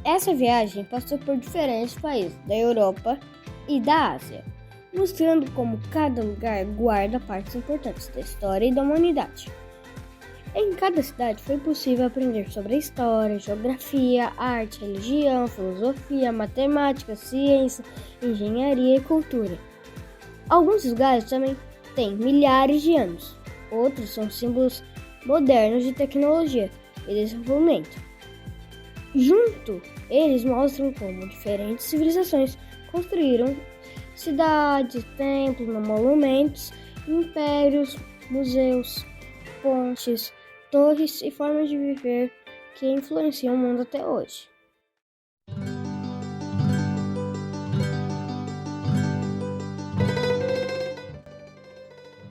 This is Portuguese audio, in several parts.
Essa viagem passou por diferentes países da Europa e da Ásia, mostrando como cada lugar guarda partes importantes da história e da humanidade. Em cada cidade foi possível aprender sobre a história, geografia, arte, religião, filosofia, matemática, ciência, engenharia e cultura. Alguns lugares também têm milhares de anos, outros são símbolos modernos de tecnologia e desenvolvimento. Junto, eles mostram como diferentes civilizações construíram cidades, templos, monumentos, impérios, museus, pontes, torres e formas de viver que influenciam o mundo até hoje.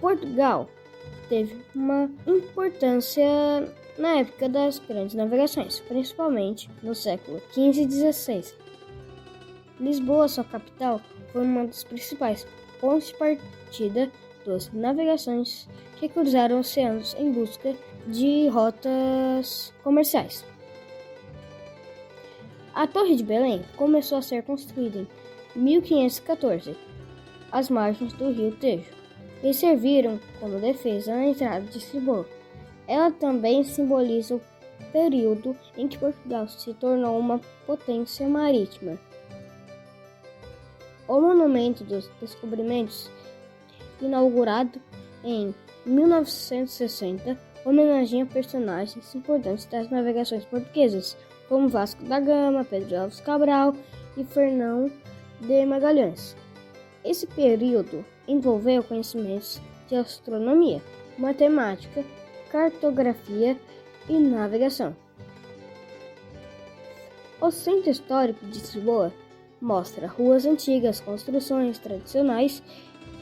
Portugal teve uma importância na época das grandes navegações, principalmente no século XV e XVI. Lisboa, sua capital, foi uma das principais pontos de partida das navegações que cruzaram oceanos em busca de rotas comerciais. A Torre de Belém começou a ser construída em 1514, às margens do rio Tejo, e serviram como defesa na entrada de Lisboa. Ela também simboliza o período em que Portugal se tornou uma potência marítima. O Monumento dos Descobrimentos, inaugurado em 1960, homenageia personagens importantes das navegações portuguesas, como Vasco da Gama, Pedro Álvares Cabral e Fernão de Magalhães. Esse período envolveu conhecimentos de astronomia, matemática, cartografia e navegação. O Centro Histórico de Lisboa mostra ruas antigas, construções tradicionais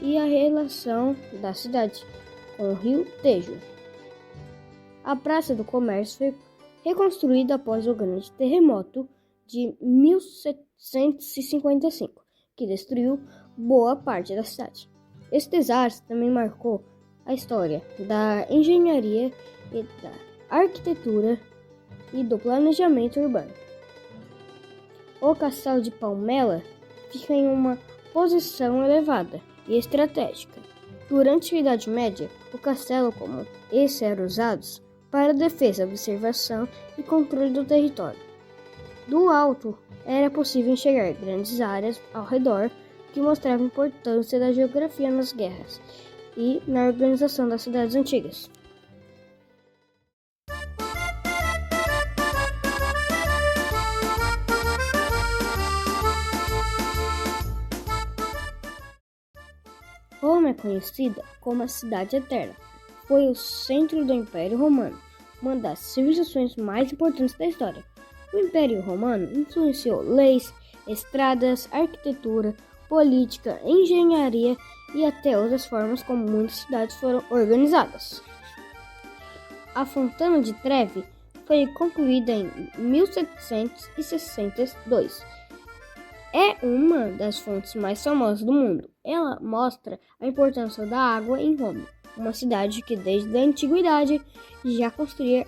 e a relação da cidade com o rio Tejo. A Praça do Comércio foi reconstruída após o grande terremoto de 1755, que destruiu boa parte da cidade. Esse desastre também marcou a história da engenharia e da arquitetura e do planejamento urbano. O Castelo de Palmela fica em uma posição elevada e estratégica. Durante a Idade Média, o castelo como esse era usado para defesa, observação e controle do território. Do alto, era possível enxergar grandes áreas ao redor, que mostrava a importância da geografia nas guerras e na organização das cidades antigas. Roma é conhecida como a Cidade Eterna. Foi o centro do Império Romano, uma das civilizações mais importantes da história. O Império Romano influenciou leis, estradas, arquitetura, política, engenharia e até outras formas como muitas cidades foram organizadas. A Fontana de Trevi foi concluída em 1762. É uma das fontes mais famosas do mundo. Ela mostra a importância da água em Roma, uma cidade que desde a antiguidade já construía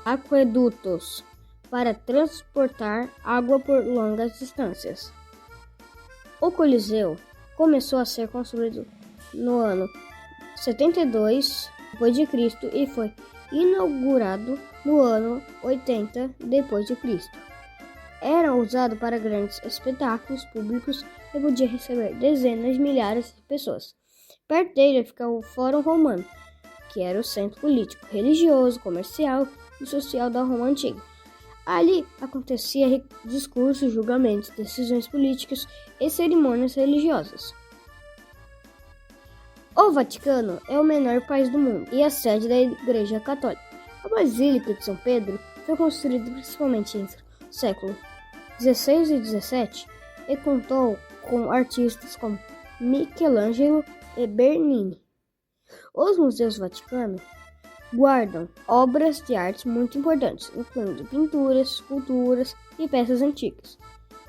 aquedutos para transportar água por longas distâncias. O Coliseu começou a ser construído no ano 72 d.C. e foi inaugurado no ano 80 d.C. Era usado para grandes espetáculos públicos e podia receber dezenas de milhares de pessoas. Perto dele ficava o Fórum Romano, que era o centro político, religioso, comercial e social da Roma Antiga. Ali acontecia discursos, julgamentos, decisões políticas e cerimônias religiosas. O Vaticano é o menor país do mundo e a sede da Igreja Católica. A Basílica de São Pedro foi construída principalmente entre o século XVI e XVII e contou com artistas como Michelangelo e Bernini. Os museus vaticanos guardam obras de arte muito importantes, incluindo pinturas, esculturas e peças antigas.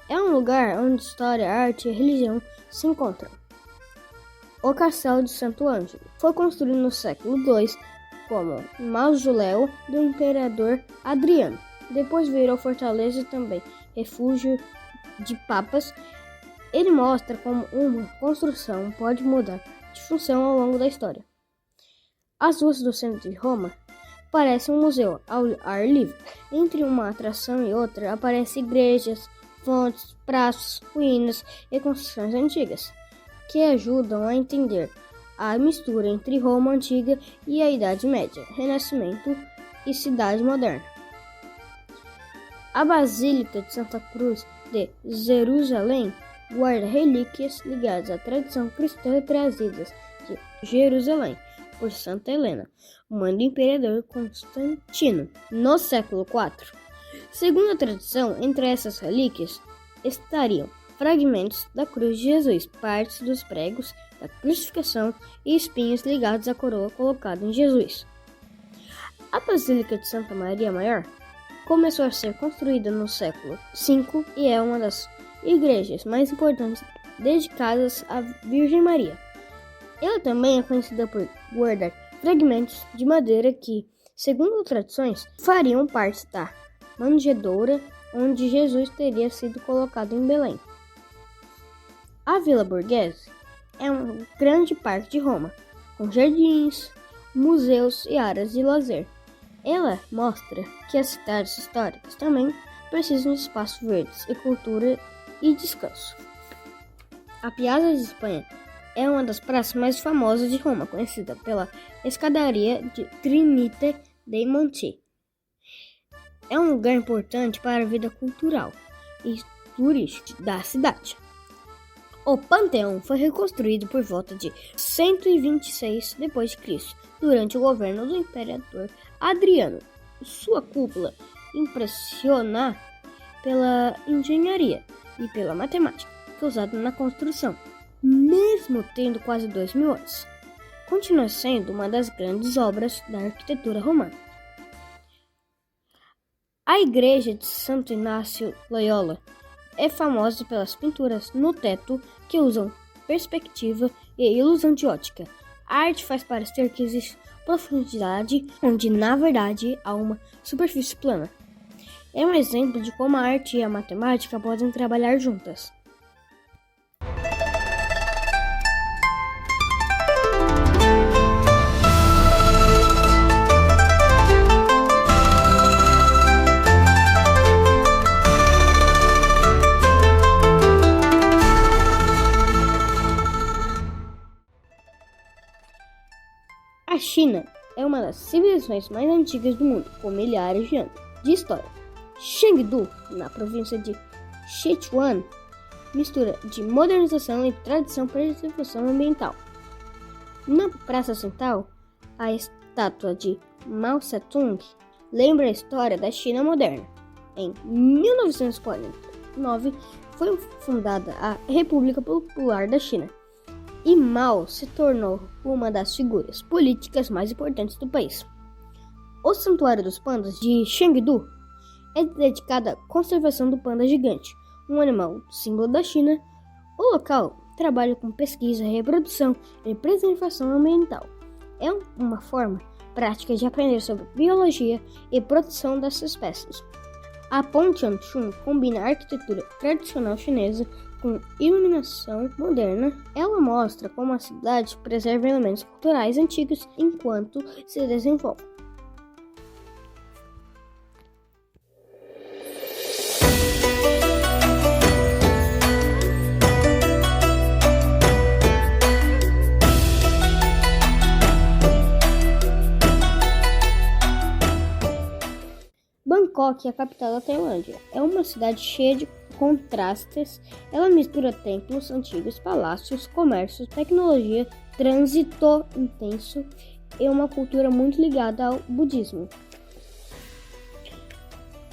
É um lugar onde história, arte e religião se encontram. O Castelo de Santo Ângelo foi construído no século II como mausoléu do imperador Adriano. depois virou fortaleza também, refúgio de papas. Ele mostra como uma construção pode mudar de função ao longo da história. As ruas do centro de Roma parecem um museu ao ar livre. Entre uma atração e outra aparecem igrejas, fontes, praças, ruínas e construções antigas, que ajudam a entender a mistura entre Roma antiga e a Idade Média, Renascimento e cidade moderna. A Basílica de Santa Cruz de Jerusalém guarda relíquias ligadas à tradição cristã trazidas de Jerusalém por Santa Helena, mãe do imperador Constantino, no século IV. Segundo a tradição, entre essas relíquias estariam fragmentos da cruz de Jesus, partes dos pregos da crucificação e espinhos ligados à coroa colocada em Jesus. A Basílica de Santa Maria Maior começou a ser construída no século V e é uma das igrejas mais importantes dedicadas à Virgem Maria. Ela também é conhecida por guardar fragmentos de madeira que, segundo tradições, fariam parte da manjedoura onde Jesus teria sido colocado em Belém. A Vila Borghese é um grande parque de Roma, com jardins, museus e áreas de lazer. Ela mostra que as cidades históricas também precisam de espaços verdes e cultura e descanso. A Piazza de Espanha é uma das praças mais famosas de Roma, conhecida pela escadaria de Trinité dei Monti. É um lugar importante para a vida cultural e turística da cidade. O Panteão foi reconstruído por volta de 126 d.C., durante o governo do imperador Adriano. Sua cúpula impressiona pela engenharia e pela matemática que é usada na construção, mesmo tendo quase 2.000 anos. Continua sendo uma das grandes obras da arquitetura romana. A igreja de Santo Inácio Loyola é famosa pelas pinturas no teto que usam perspectiva e ilusão de ótica. A arte faz parecer que existe profundidade onde, na verdade, há uma superfície plana. É um exemplo de como a arte e a matemática podem trabalhar juntas. A China é uma das civilizações mais antigas do mundo, com milhares de anos de história. Chengdu, na província de Sichuan, mistura de modernização e tradição para preservação ambiental. Na Praça Central, a estátua de Mao Tse-tung lembra a história da China moderna. Em 1949, foi fundada a República Popular da China, e Mao se tornou uma das figuras políticas mais importantes do país. O Santuário dos Pandas de Chengdu é dedicado à conservação do panda gigante, um animal símbolo da China. O local trabalha com pesquisa, reprodução e preservação ambiental. É uma forma prática de aprender sobre biologia e proteção dessas espécies. A Ponte Anchun combina a arquitetura tradicional chinesa com iluminação moderna. Ela mostra como a cidade preserva elementos culturais antigos enquanto se desenvolve. Bangkok é a capital da Tailândia. É uma cidade cheia de contrastes. Ela mistura templos antigos, palácios, comércio, tecnologia, trânsito intenso e uma cultura muito ligada ao budismo.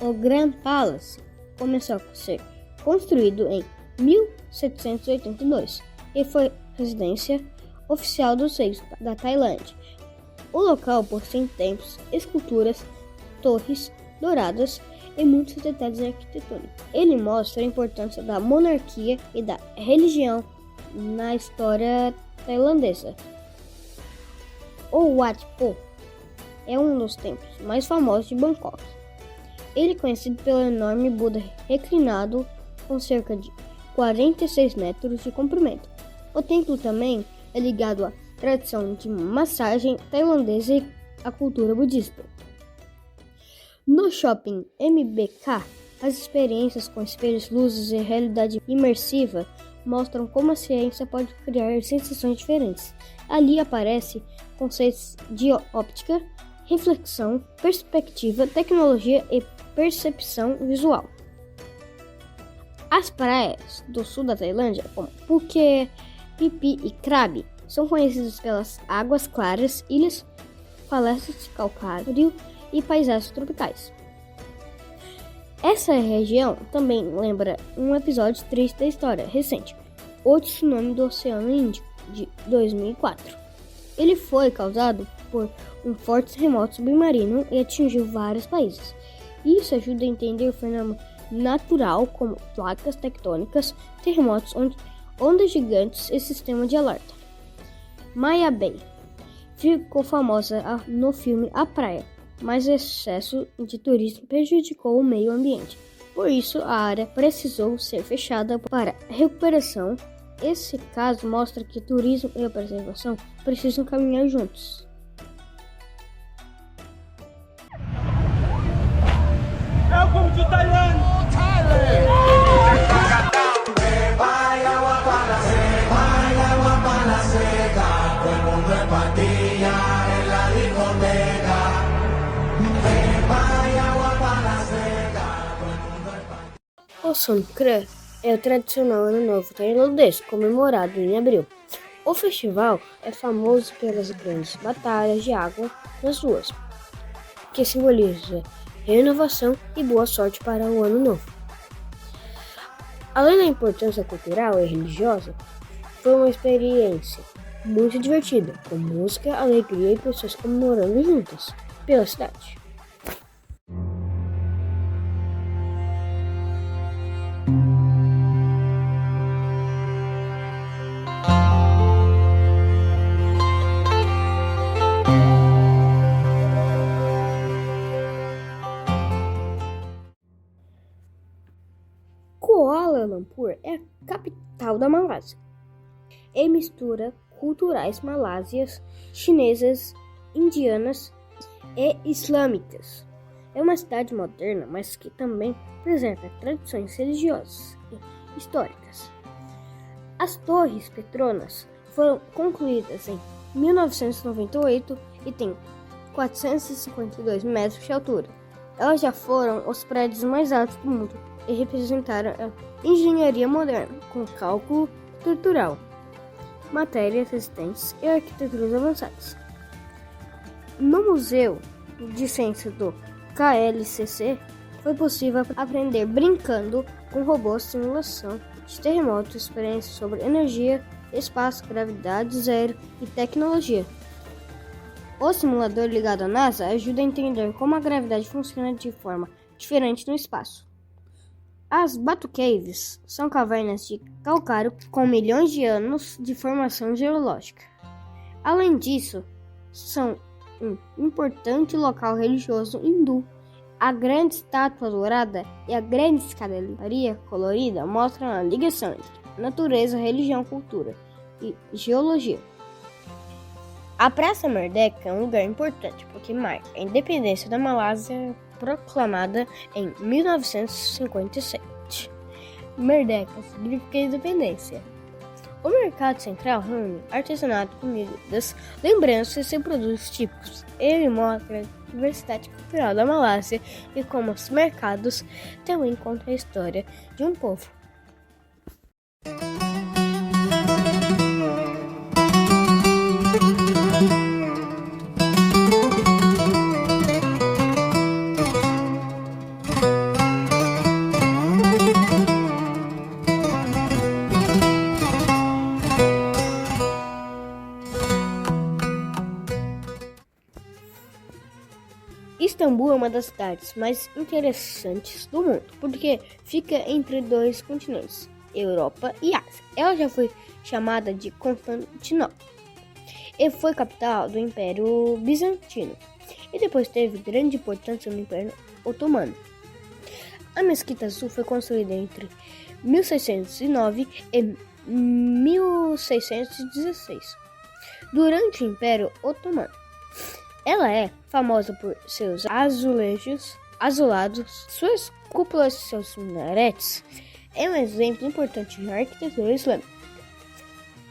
O Grand Palace começou a ser construído em 1782 e foi residência oficial dos reis da Tailândia. O local possui templos, esculturas, torres douradas e muitos detalhes arquitetônicos. Ele mostra a importância da monarquia e da religião na história tailandesa. O Wat Po é um dos templos mais famosos de Bangkok. Ele é conhecido pelo enorme Buda reclinado com cerca de 46 metros de comprimento. O templo também é ligado à tradição de massagem tailandesa e à cultura budista. No shopping MBK, as experiências com espelhos, luzes e realidade imersiva mostram como a ciência pode criar sensações diferentes. Ali aparecem conceitos de óptica, reflexão, perspectiva, tecnologia e percepção visual. As praias do sul da Tailândia, como Phuket, Phi Phi e Krabi, são conhecidas pelas águas claras, ilhas, falésias de calcário e paisagens tropicais. Essa região também lembra um episódio triste da história recente, o tsunami do Oceano Índico, de 2004. Ele foi causado por um forte terremoto submarino e atingiu vários países. Isso ajuda a entender o fenômeno natural como placas tectônicas, terremotos, ondas gigantes e sistema de alerta. Maya Bay ficou famosa no filme A Praia, mas o excesso de turismo prejudicou o meio ambiente. Por isso, a área precisou ser fechada para recuperação. Esse caso mostra que turismo e a preservação precisam caminhar juntos. Welcome to Thailand! O Songkran é o tradicional Ano Novo tailandês, comemorado em abril. O festival é famoso pelas grandes batalhas de água nas ruas, que simboliza renovação e boa sorte para o Ano Novo. Além da importância cultural e religiosa, foi uma experiência muito divertida, com música, alegria e pessoas comemorando juntas pela cidade. Kuala Lumpur é a capital da Malásia. É mistura culturais malásias, chinesas, indianas e islâmicas. É uma cidade moderna, mas que também preserva tradições religiosas e históricas. As Torres Petronas foram concluídas em 1998 e têm 452 metros de altura. Elas já foram os prédios mais altos do mundo e representaram a engenharia moderna, com cálculo estrutural, matérias resistentes e arquiteturas avançadas. No Museu de Ciência do KLCC, foi possível aprender brincando com robôs, simulação de terremotos, experiências sobre energia, espaço, gravidade zero e tecnologia. O simulador ligado à NASA ajuda a entender como a gravidade funciona de forma diferente no espaço. As Batu Caves são cavernas de calcário com milhões de anos de formação geológica. Além disso, são um importante local religioso hindu. A grande estátua dourada e a grande escadaria colorida mostram a ligação entre natureza, religião, cultura e geologia. A Praça Merdeka é um lugar importante porque marca a independência da Malásia, proclamada em 1957. Merdeka significa independência. O mercado central reúne artesanato, comidas, lembranças e produtos típicos. Ele mostra a diversidade cultural da Malásia e como os mercados também contam a história de um povo. Istambul é uma das cidades mais interessantes do mundo, porque fica entre dois continentes, Europa e Ásia. Ela já foi chamada de Constantinopla e foi capital do Império Bizantino, e depois teve grande importância no Império Otomano. A Mesquita Azul foi construída entre 1609 e 1616, durante o Império Otomano. Ela é famosa por seus azulejos azulados, suas cúpulas e seus minaretes. É um exemplo importante de arquitetura islâmica.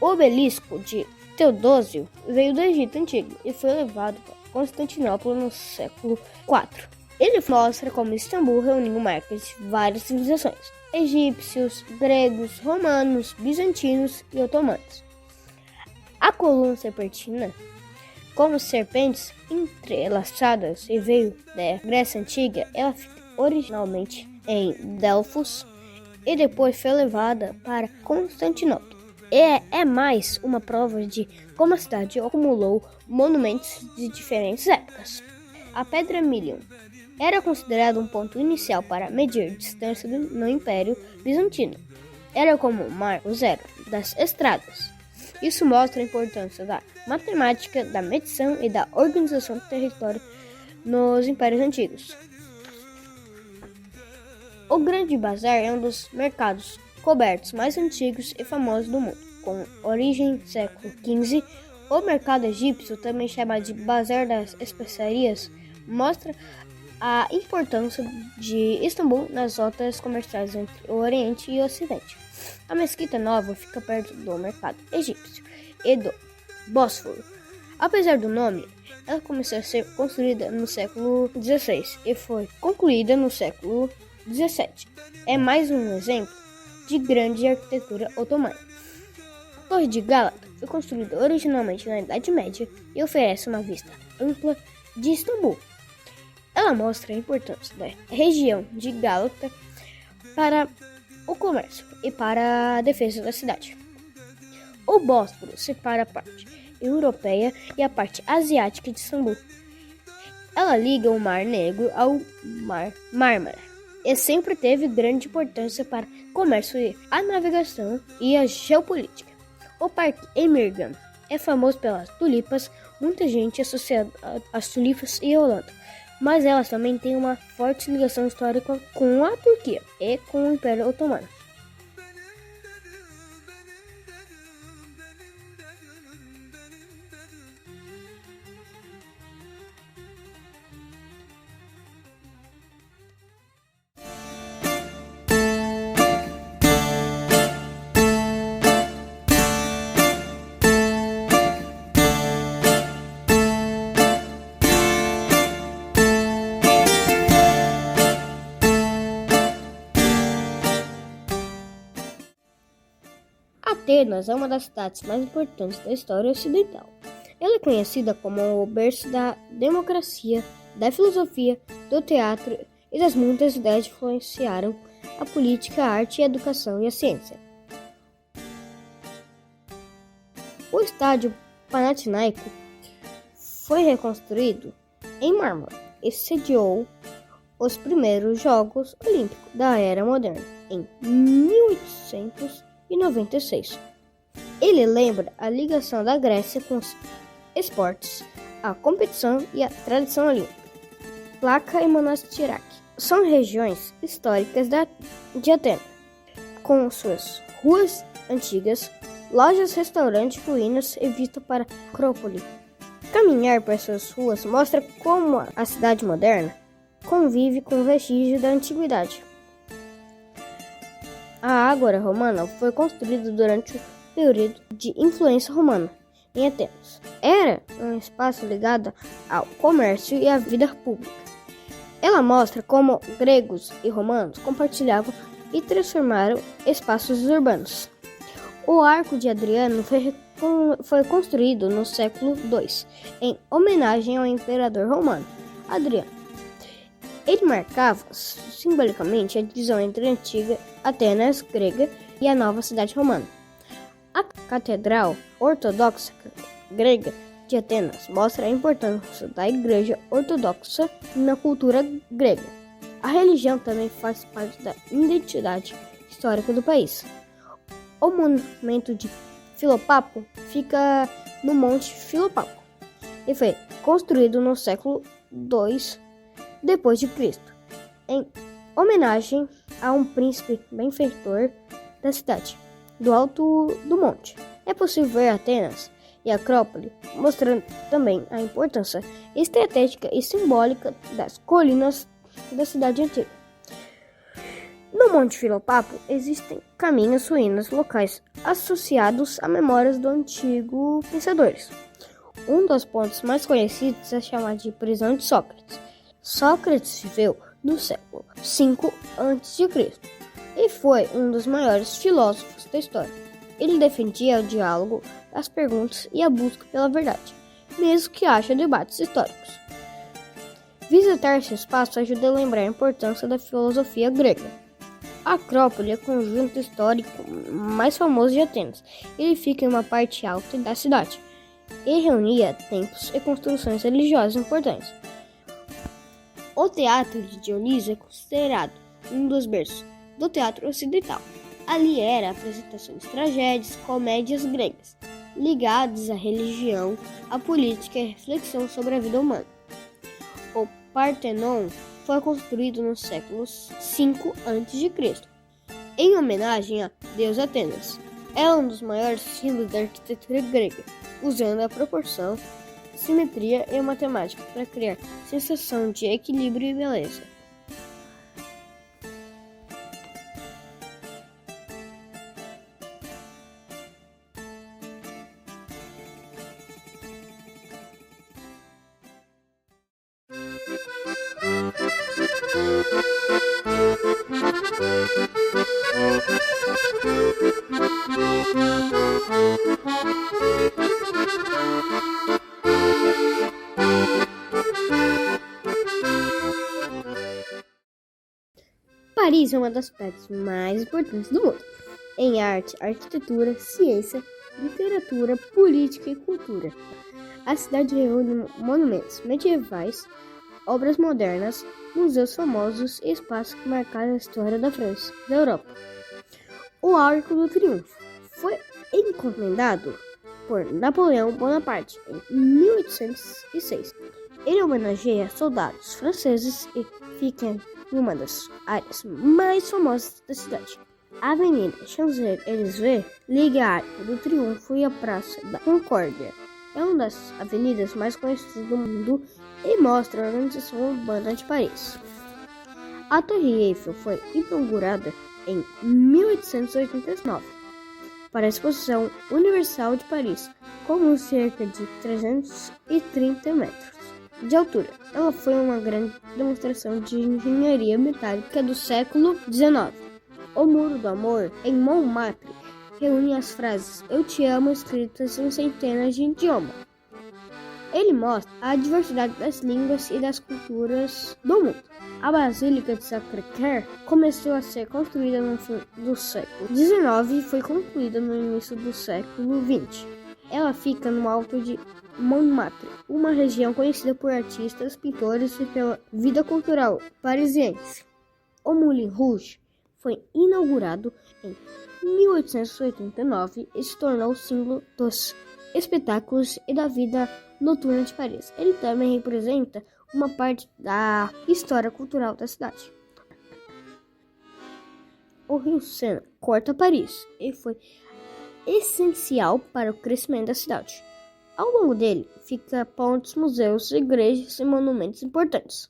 O obelisco de Teodósio veio do Egito Antigo e foi levado para Constantinopla no século IV. Ele mostra como Istambul reuniu marcas de várias civilizações: egípcios, gregos, romanos, bizantinos e otomanos. A coluna serpentina, como serpentes entrelaçadas e veio da Grécia Antiga, ela fica originalmente em Delfos e depois foi levada para Constantinopla. É mais uma prova de como a cidade acumulou monumentos de diferentes épocas. A Pedra Milion era considerada um ponto inicial para medir distância no Império Bizantino. Era como o marco zero das estradas. Isso mostra a importância da matemática, da medição e da organização do território nos impérios antigos. O Grande Bazar é um dos mercados cobertos mais antigos e famosos do mundo. Com origem no século XV, o mercado egípcio, também chamado de Bazar das Especiarias, mostra a importância de Istambul nas rotas comerciais entre o Oriente e o Ocidente. A Mesquita Nova fica perto do mercado egípcio e do Bósforo. Apesar do nome, ela começou a ser construída no século XVI e foi concluída no século XVII. É mais um exemplo de grande arquitetura otomana. A Torre de Gálata foi construída originalmente na Idade Média e oferece uma vista ampla de Istambul. Ela mostra a importância da região de Gálata para o comércio e para a defesa da cidade. O Bósforo separa a parte europeia e a parte asiática de Istambul. Ela liga o Mar Negro ao Mar Mármara e sempre teve grande importância para o comércio e a navegação e a geopolítica. O Parque Emirgan é famoso pelas tulipas, muita gente associada às tulipas e à Holanda, mas elas também têm uma forte ligação histórica com a Turquia e com o Império Otomano. Atenas é uma das cidades mais importantes da história ocidental. Ela é conhecida como o berço da democracia, da filosofia, do teatro e das muitas ideias que influenciaram a política, a arte, a educação e a ciência. O estádio Panathinaiko foi reconstruído em mármore e sediou os primeiros Jogos Olímpicos da Era Moderna em 1896. Ele lembra a ligação da Grécia com os esportes, a competição e a tradição olímpica. Plaka e Monastiraki são regiões históricas de Atenas, com suas ruas antigas, lojas, restaurantes, ruínas e vista para a Acrópole. Caminhar por essas ruas mostra como a cidade moderna convive com vestígios da antiguidade. A Ágora Romana foi construída durante o período de influência romana em Atenas. Era um espaço ligado ao comércio e à vida pública. Ela mostra como gregos e romanos compartilhavam e transformaram espaços urbanos. O Arco de Adriano foi construído no século II, em homenagem ao imperador romano, Adriano. Ele marcava simbolicamente a divisão entre a antiga Atenas grega e a nova cidade romana. A Catedral Ortodoxa Grega de Atenas mostra a importância da Igreja Ortodoxa na cultura grega. A religião também faz parte da identidade histórica do país. O monumento de Filopapo fica no Monte Filopapo e foi construído no século II depois de Cristo, em Homenagem a um príncipe benfeitor da cidade, do alto do monte. É possível ver Atenas e a Acrópole, mostrando também a importância estratégica e simbólica das colinas da cidade antiga. No Monte Filopapo existem caminhos, ruínas locais associados a memórias do antigo pensadores. Um dos pontos mais conhecidos é chamado de prisão de Sócrates. Sócrates viveu no século V a.C. e foi um dos maiores filósofos da história. Ele defendia o diálogo, as perguntas e a busca pela verdade, mesmo que haja debates históricos. Visitar esse espaço ajuda a lembrar a importância da filosofia grega. A Acrópole é o conjunto histórico mais famoso de Atenas. Ele fica em uma parte alta da cidade e reunia templos e construções religiosas importantes. O Teatro de Dionísio é considerado um dos berços do teatro ocidental. Ali era apresentações de tragédias, comédias gregas, ligadas à religião, à política e à reflexão sobre a vida humana. O Partenon foi construído no século V a.C., em homenagem à deusa Atenas. É um dos maiores símbolos da arquitetura grega, usando a proporção, simetria e matemática para criar sensação de equilíbrio e beleza. Paris é uma das cidades mais importantes do mundo, em arte, arquitetura, ciência, literatura, política e cultura. A cidade reúne monumentos medievais, obras modernas, museus famosos e espaços que marcaram a história da França e da Europa. O Arco do Triunfo foi encomendado por Napoleão Bonaparte em 1806. Ele homenageia soldados franceses e fica em uma das áreas mais famosas da cidade. A Avenida Champs-Élysées liga a Arco do Triunfo e a Praça da Concórdia. É uma das avenidas mais conhecidas do mundo e mostra a organização urbana de Paris. A Torre Eiffel foi inaugurada em 1889 para a Exposição Universal de Paris, com cerca de 330 metros de altura. Ela foi uma grande demonstração de engenharia metálica do século XIX. O Muro do Amor, em Montmartre, reúne as frases "Eu te amo" escritas em centenas de idiomas. Ele mostra a diversidade das línguas e das culturas do mundo. A Basílica de Sacré-Cœur começou a ser construída no fim do século XIX e foi concluída no início do século XX. Ela fica no alto de Montmartre, uma região conhecida por artistas, pintores e pela vida cultural parisiense. O Moulin Rouge foi inaugurado em 1889 e se tornou símbolo dos espetáculos e da vida noturna de Paris. Ele também representa uma parte da história cultural da cidade. O rio Sena corta Paris e foi essencial para o crescimento da cidade. Ao longo dele, fica pontes, museus, igrejas e monumentos importantes.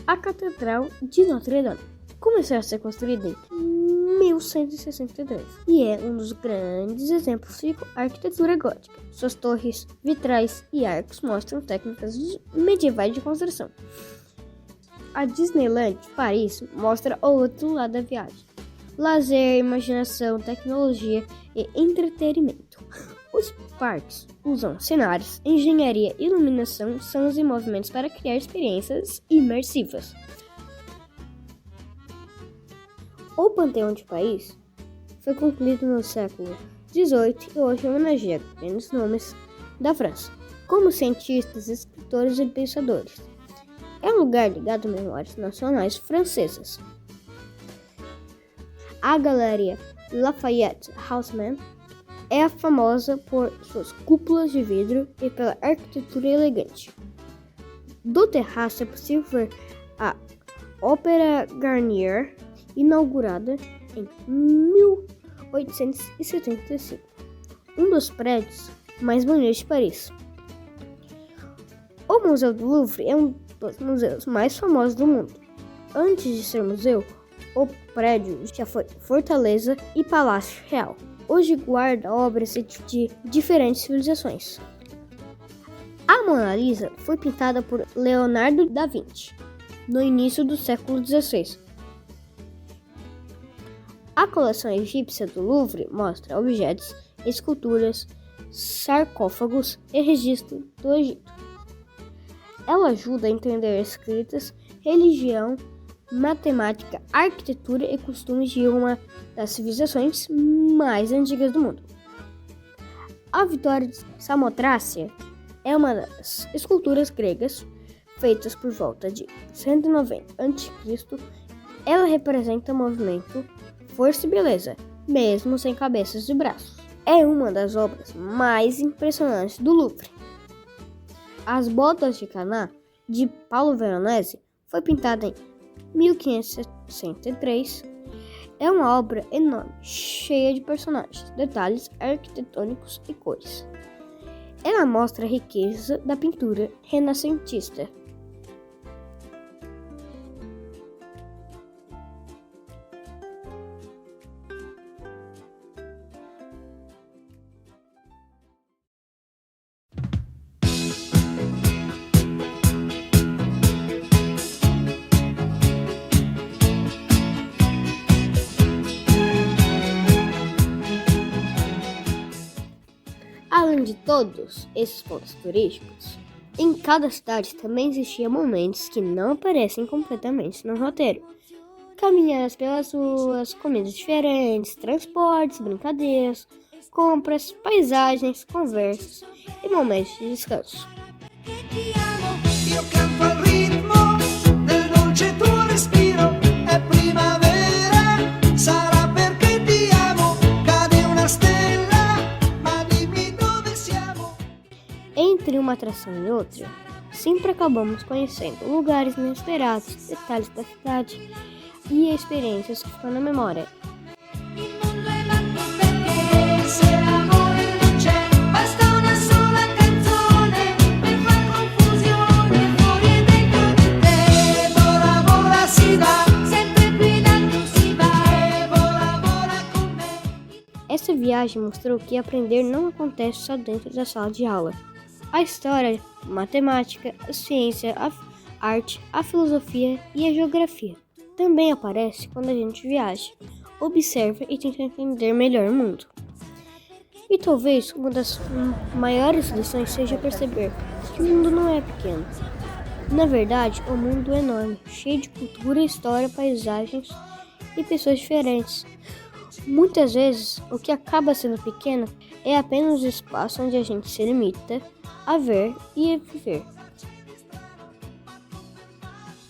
A Catedral de Notre-Dame começou a ser construída em 1163 e é um dos grandes exemplos de arquitetura gótica. Suas torres, vitrais e arcos mostram técnicas medievais de construção. A Disneyland de Paris mostra o outro lado da viagem: lazer, imaginação, tecnologia e entretenimento. Os parques usam cenários, engenharia e iluminação, sons e movimentos para criar experiências imersivas. O Panteão de Paris foi concluído no século XVIII e hoje homenageia grandes nomes da França, como cientistas, escritores e pensadores. É um lugar ligado a memórias nacionais francesas. A Galeria Lafayette Haussmann é famosa por suas cúpulas de vidro e pela arquitetura elegante. Do terraço é possível ver a Ópera Garnier, inaugurada em 1875, um dos prédios mais bonitos de Paris. O Museu do Louvre é um dos museus mais famosos do mundo. Antes de ser museu, o prédio já foi fortaleza e palácio real. Hoje guarda obras de diferentes civilizações. A Mona Lisa foi pintada por Leonardo da Vinci no início do século XVI. A coleção egípcia do Louvre mostra objetos, esculturas, sarcófagos e registros do Egito. Ela ajuda a entender escritas, religião, matemática, arquitetura e costumes de uma das civilizações mais antigas do mundo. A Vitória de Samotrácia é uma das esculturas gregas feitas por volta de 190 a.C. Ela representa o movimento, força e beleza, mesmo sem cabeças e braços. É uma das obras mais impressionantes do Louvre. As Bodas de Caná, de Paulo Veronese, foi pintada em 1563. É uma obra enorme, cheia de personagens, detalhes arquitetônicos e cores. Ela mostra a riqueza da pintura renascentista. Além de todos esses pontos turísticos, em cada cidade também existiam momentos que não aparecem completamente no roteiro. Caminhadas pelas ruas, comidas diferentes, transportes, brincadeiras, compras, paisagens, conversas e momentos de descanso. Io canto al ritmo del dolce tuo respiro, è primavera, sarà perché ti amo, cade una stella, ma dimmi dove siamo. Entre uma atração e outra, sempre acabamos conhecendo lugares inesperados, detalhes da cidade e experiências que ficam na memória. Il mondo è matto perché se l'amore non c'è, basta una sola canzone per far confusione fuori e dentro di te. Vola, vola, si va, sempre guidando si va, e vola, vola con me. Essa viagem mostrou que aprender não acontece só dentro da sala de aula. A história, a matemática, a ciência, a arte, a filosofia e a geografia também aparece quando a gente viaja, observa e tenta entender melhor o mundo. E talvez uma das maiores lições seja perceber que o mundo não é pequeno. Na verdade, o mundo é enorme, cheio de cultura, história, paisagens e pessoas diferentes. Muitas vezes, o que acaba sendo pequeno é apenas o espaço onde a gente se limita a ver e a viver.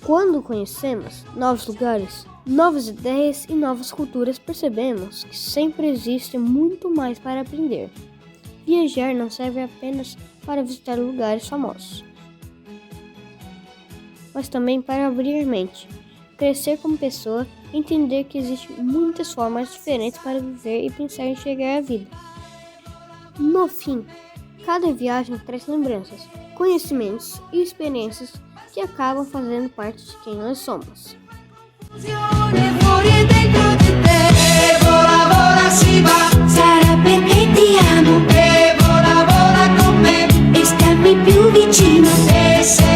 Quando conhecemos novos lugares, novas ideias e novas culturas, percebemos que sempre existe muito mais para aprender. Viajar não serve apenas para visitar lugares famosos, mas também para abrir a mente, crescer como pessoa, entender que existem muitas formas diferentes para viver e pensar em chegar à vida. No fim, cada viagem traz lembranças, conhecimentos e experiências que acabam fazendo parte de quem nós somos. Fuori e dentro di te, e vola, vola, si va, sarà perché ti amo, e vola, vola con me, e stammi più vicino, e se